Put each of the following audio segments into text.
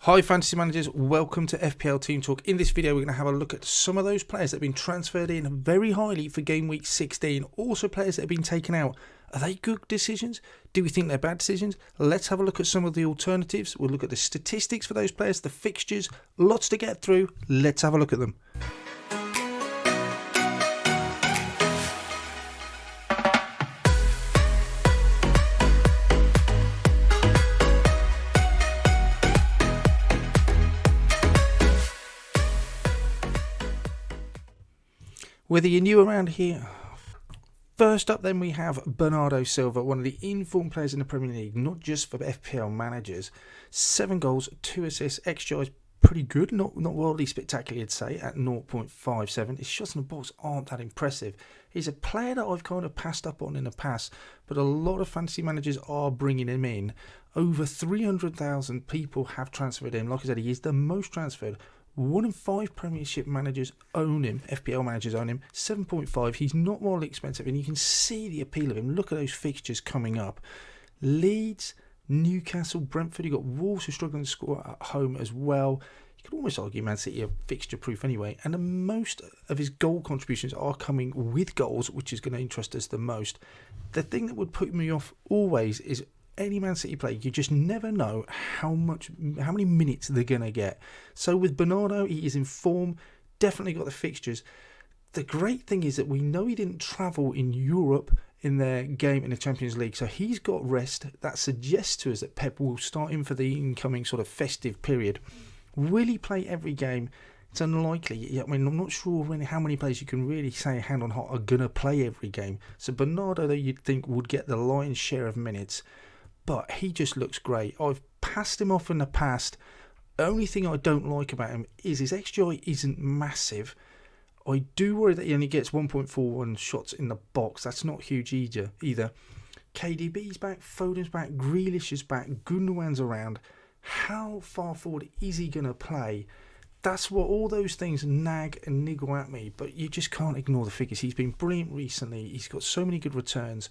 Hi fantasy managers, welcome to FPL Team Talk. In this video we're going to have a look at some of those players that have been transferred in very highly for game week 16, also players that have been taken out. Are they good decisions? Do we think they're bad decisions? Let's have a look at some of the alternatives. We'll look at the statistics for those players, the fixtures, lots to get through. Let's have a look at them. Whether you're new around here, first up then we have Bernardo Silva, one of the informed players in the Premier League, not just for FPL managers. 7 goals, 2 assists, XGI is pretty good, not wildly spectacular I'd say, at 0.57. His shots in the box aren't that impressive. He's a player that I've kind of passed up on in the past, but a lot of fantasy managers are bringing him in. Over 300,000 people have transferred him. Like I said, he is the most transferred. 1 in 5 Premiership managers own him, FPL managers own him, 7.5, he's not wildly expensive and you can see the appeal of him. Look at those fixtures coming up. Leeds, Newcastle, Brentford, you've got Wolves who are struggling to score at home as well. You could almost argue Man City are fixture proof anyway, and the most of his goal contributions are coming with goals, which is going to interest us the most. The thing that would put me off always is any Man City play, you just never know how many minutes they're going to get. So with Bernardo, he is in form, definitely got the fixtures. The great thing is that we know he didn't travel in Europe in their game in the Champions League, so he's got rest. That suggests to us that Pep will start him for the incoming sort of festive period. Will he play every game? It's unlikely. I mean, I'm not sure how many players you can really say hand on heart are going to play every game. So Bernardo, though, you'd think would get the lion's share of minutes. But he just looks great. I've passed him off in the past. The only thing I don't like about him is his XGI isn't massive. I do worry that he only gets 1.41 shots in the box. That's not huge either. KDB's back, Foden's back, Grealish is back, Gundogan's around. How far forward is he going to play? That's what all those things nag and niggle at me. But you just can't ignore the figures. He's been brilliant recently. He's got so many good returns.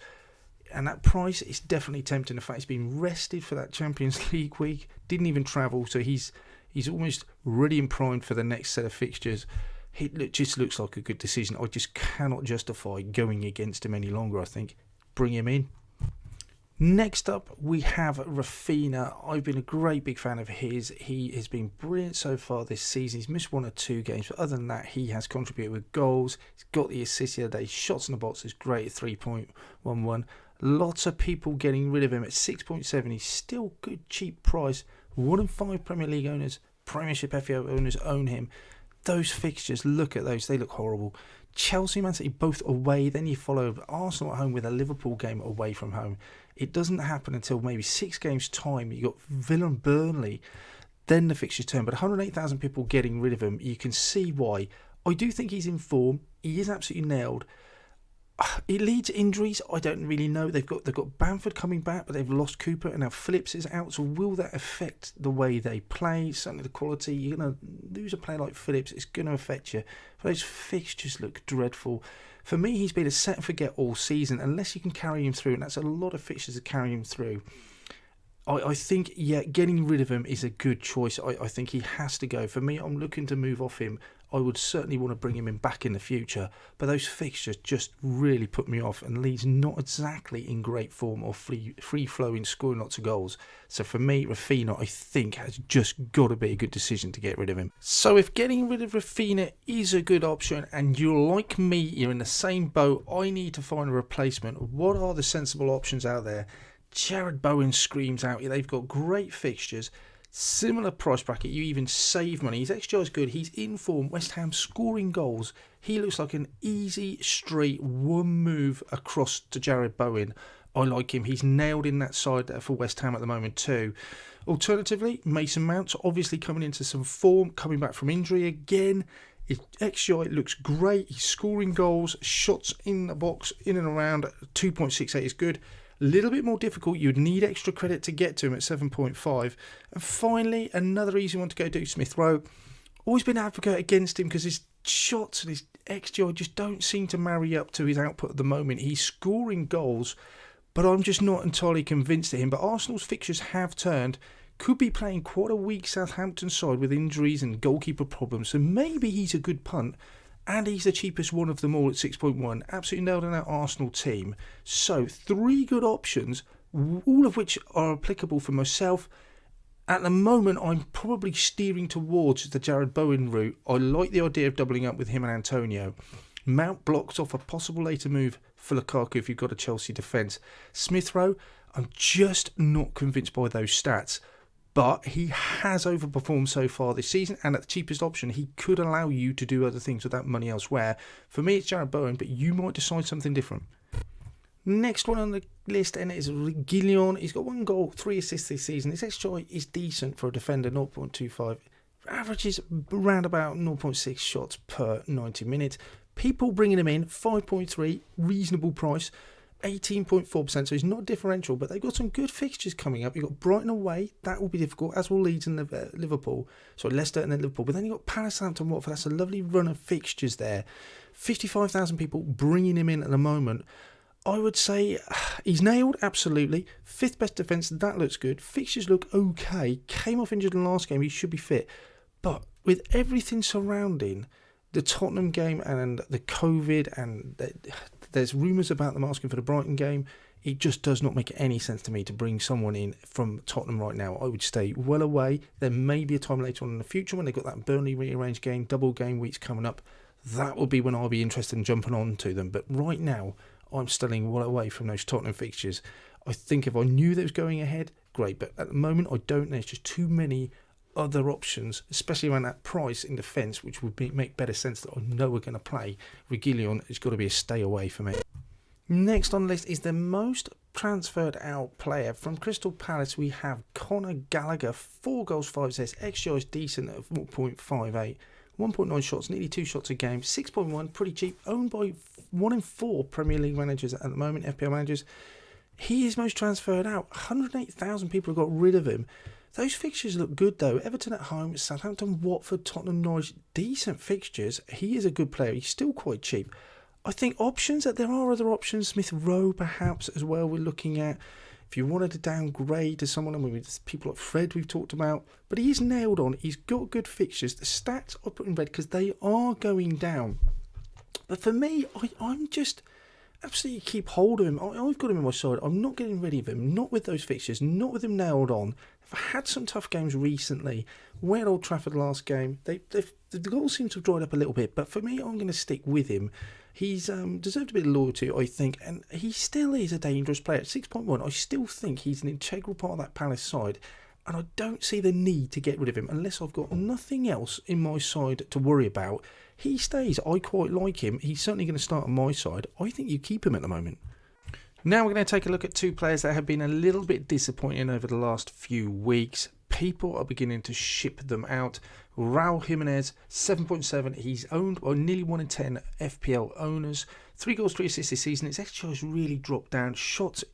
And that price is definitely tempting. In fact, he's been rested for that Champions League week. Didn't even travel, so he's almost ready and primed for the next set of fixtures. It just looks like a good decision. I just cannot justify going against him any longer, I think. Bring him in. Next up, we have Rafinha. I've been a great big fan of his. He has been brilliant so far this season. He's missed 1 or 2 games, but other than that, he has contributed with goals. He's got the assist the other day. Shots in the box is great at 3.11. Lots of people getting rid of him at 6.7. He's still good, cheap price. 1 in 5 Premier League owners, Premiership FPL owners own him. Those fixtures, look at those. They look horrible. Chelsea, Man City, both away. Then you follow Arsenal at home with a Liverpool game away from home. It doesn't happen until maybe 6 games' time. You got Villa and Burnley. Then the fixtures turn. But 108,000 people getting rid of him. You can see why. I do think he's in form. He is absolutely nailed. It leads to injuries. I don't really know. They've got Bamford coming back, but they've lost Cooper, and now Phillips is out. So will that affect the way they play? Certainly the quality. You're going to lose a player like Phillips. It's going to affect you. But those fixtures look dreadful. For me, he's been a set and forget all season, unless you can carry him through, and that's a lot of fixtures to carry him through. I think, getting rid of him is a good choice. I think he has to go. For me, I'm looking to move off him. I would certainly want to bring him in back in the future, but those fixtures just really put me off, and Leeds not exactly in great form or free-flowing, scoring lots of goals. So for me, Rafinha, I think, has just got to be a good decision to get rid of him. So if getting rid of Rafinha is a good option, and you're like me, you're in the same boat, I need to find a replacement. What are the sensible options out there? Jared Bowen screams out. They've got great fixtures, similar price bracket. You even save money. His XGI is good. He's in form. West Ham scoring goals. He looks like an easy, straight one move across to Jared Bowen. I like him. He's nailed in that side for West Ham at the moment too. Alternatively, Mason Mount obviously coming into some form, coming back from injury again. His XGI looks great. He's scoring goals, shots in the box, in and around. 2.68 is good. A little bit more difficult. You'd need extra credit to get to him at 7.5. And finally, another easy one to go to, Smith Rowe. Always been an advocate against him because his shots and his XGI just don't seem to marry up to his output at the moment. He's scoring goals, but I'm just not entirely convinced of him. But Arsenal's fixtures have turned. Could be playing quite a weak Southampton side with injuries and goalkeeper problems, so maybe he's a good punt. And he's the cheapest one of them all at 6.1. Absolutely nailed in that Arsenal team. So 3 good options, all of which are applicable for myself. At the moment, I'm probably steering towards the Jared Bowen route. I like the idea of doubling up with him and Antonio. Mount blocks off a possible later move for Lukaku if you've got a Chelsea defence. Smith Rowe, I'm just not convinced by those stats. But he has overperformed so far this season, and at the cheapest option, he could allow you to do other things with that money elsewhere. For me, it's Jared Bowen, but you might decide something different. Next one on the list, and it is Reguilón. He's got 1 goal, 3 assists this season. His XGI is decent for a defender, 0.25. Averages around about 0.6 shots per 90 minutes. People bringing him in, 5.3, reasonable price. 18.4%, so he's not differential, but they've got some good fixtures coming up. You've got Brighton away, that will be difficult, as will Leeds and Liverpool. So Leicester and then Liverpool. But then you've got Palace, Southampton, Watford. That's a lovely run of fixtures there. 55,000 people bringing him in at the moment. I would say he's nailed, absolutely. 5th best defence, that looks good. Fixtures look okay. Came off injured in the last game, he should be fit. But with everything surrounding the Tottenham game and the COVID, and there's rumours about them asking for the Brighton game, it just does not make any sense to me to bring someone in from Tottenham right now. I would stay well away. There may be a time later on in the future when they've got that Burnley rearranged game, double game weeks coming up. That will be when I'll be interested in jumping on to them. But right now, I'm staying well away from those Tottenham fixtures. I think if I knew that was going ahead, great. But at the moment, I don't. There's just too many other options, especially around that price in defence, which would make better sense that I know we're going to play. Reguilón has got to be a stay away for me. Next on the list is the most transferred out player. From Crystal Palace, we have Conor Gallagher, 4 goals, 5 assists. XGI is decent at 0.58. 1.9 shots, nearly 2 shots a game. 6.1, pretty cheap. Owned by 1 in 4 Premier League managers at the moment, FPL managers. He is most transferred out. 108,000 people have got rid of him. Those fixtures look good though. Everton at home, Southampton, Watford, Tottenham, Norwich. Decent fixtures. He is a good player. He's still quite cheap. I think options, that there are other options. Smith Rowe perhaps as well we're looking at. If you wanted to downgrade to someone, and maybe people like Fred we've talked about. But he is nailed on. He's got good fixtures. The stats I put in red because they are going down. But for me, I'm just absolutely keep hold of him. I've got him in my side. I'm not getting rid of him. Not with those fixtures. Not with him nailed on. I've had some tough games recently. We're at Old Trafford last game. The goals seem to have dried up a little bit. But for me, I'm going to stick with him. He's deserved a bit of loyalty, I think. And he still is a dangerous player. At 6.1, I still think he's an integral part of that Palace side. And I don't see the need to get rid of him unless I've got nothing else in my side to worry about. He stays. I quite like him. He's certainly going to start on my side. I think you keep him at the moment. Now we're going to take a look at 2 players that have been a little bit disappointing over the last few weeks. People are beginning to ship them out. Raul Jimenez, 7.7. He's owned by nearly 1 in 10 FPL owners. 3 goals, 3 assists this season. His XG has really dropped down. Shots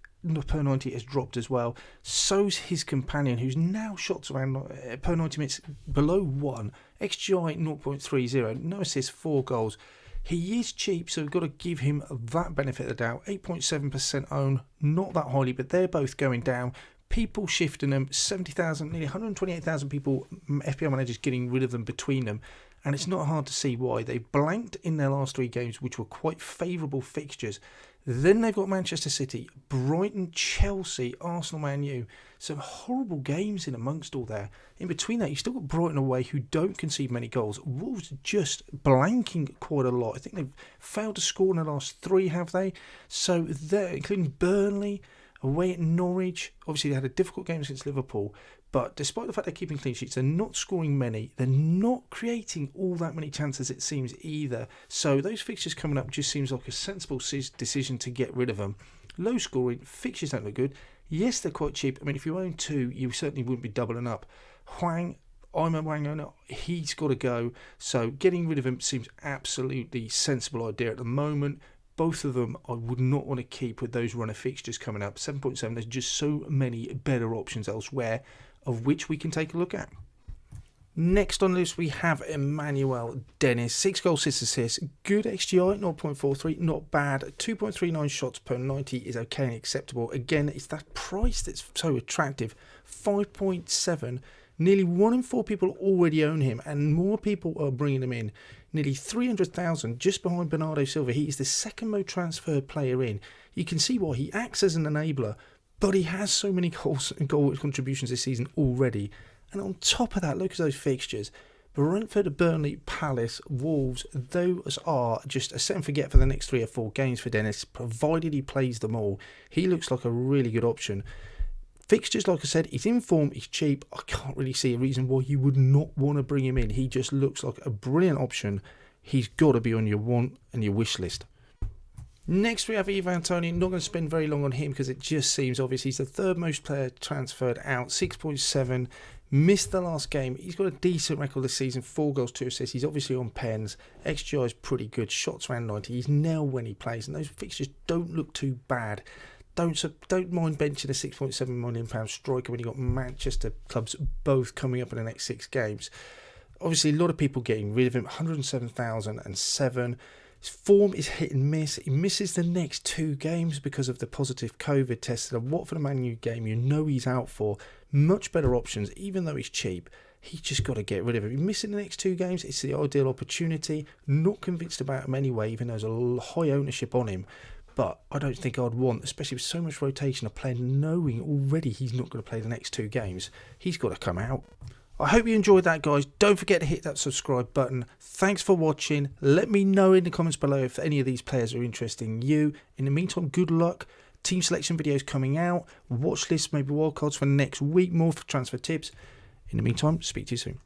per 90 has dropped as well. So's his companion, who's now shots around per 90 minutes below 1. XGI 0.30. No assists, 4 goals. He is cheap, so we've got to give him that benefit of the doubt. 8.7% own, not that highly, but they're both going down. People shifting them, 70,000, nearly 128,000 people, FPL managers getting rid of them between them. And it's not hard to see why. They blanked in their last 3 games, which were quite favourable fixtures. Then they've got Manchester City, Brighton, Chelsea, Arsenal, Man U. Some horrible games in amongst all there. In between that, you've still got Brighton away, who don't concede many goals. Wolves just blanking quite a lot. I think they've failed to score in the last 3, have they? So they're including Burnley, away at Norwich. Obviously, they had a difficult game against Liverpool. But despite the fact they're keeping clean sheets, they're not scoring many. They're not creating all that many chances, it seems, either. So those fixtures coming up just seems like a sensible decision to get rid of them. Low scoring, fixtures don't look good. Yes, they're quite cheap. I mean, if you own 2, you certainly wouldn't be doubling up. Hwang, I'm a Hwang owner. He's got to go. So getting rid of him seems absolutely sensible idea at the moment. Both of them I would not want to keep with those runner fixtures coming up. 7.7, there's just so many better options elsewhere, of which we can take a look at. Next on the list we have Emmanuel Dennis, 6 goals, 6 assists, good XGI, 0.43, not bad, 2.39 shots per 90 is okay and acceptable. Again, it's that price that's so attractive, 5.7, nearly 1 in 4 people already own him and more people are bringing him in. Nearly 300,000 just behind Bernardo Silva. He is the second most transferred player in. You can see why he acts as an enabler, but he has so many goals and goal contributions this season already. And on top of that, look at those fixtures. Brentford, Burnley, Palace, Wolves, those are just a set and forget for the next 3 or 4 games for Dennis, provided he plays them all. He looks like a really good option. Fixtures, like I said, he's in form, he's cheap. I can't really see a reason why you would not want to bring him in. He just looks like a brilliant option. He's got to be on your want and your wish list. Next we have Toney. Not going to spend very long on him because it just seems obvious. He's the 3rd most player transferred out, 6.7. Missed the last game. He's got a decent record this season, 4 goals, 2 assists. He's obviously on pens. XGI is pretty good. Shots around 90. He's nailed when he plays, and those fixtures don't look too bad. Don't mind benching a £6.7 million striker when you've got Manchester clubs both coming up in the next 6 games. Obviously, a lot of people getting rid of him. 107,007. His form is hit and miss. He misses the next 2 games because of the positive COVID test. The Watford Man U game, you know he's out for. Much better options, even though he's cheap. He's just got to get rid of him. He's missing the next 2 games. It's the ideal opportunity. Not convinced about him anyway, even though there's a high ownership on him. But I don't think I'd want, especially with so much rotation, a player knowing already he's not going to play the next 2 games. He's got to come out. I hope you enjoyed that, guys. Don't forget to hit that subscribe button. Thanks for watching. Let me know in the comments below if any of these players are interesting you. In the meantime, good luck. Team selection videos coming out. Watch lists, maybe wildcards for next week. More for transfer tips. In the meantime, speak to you soon.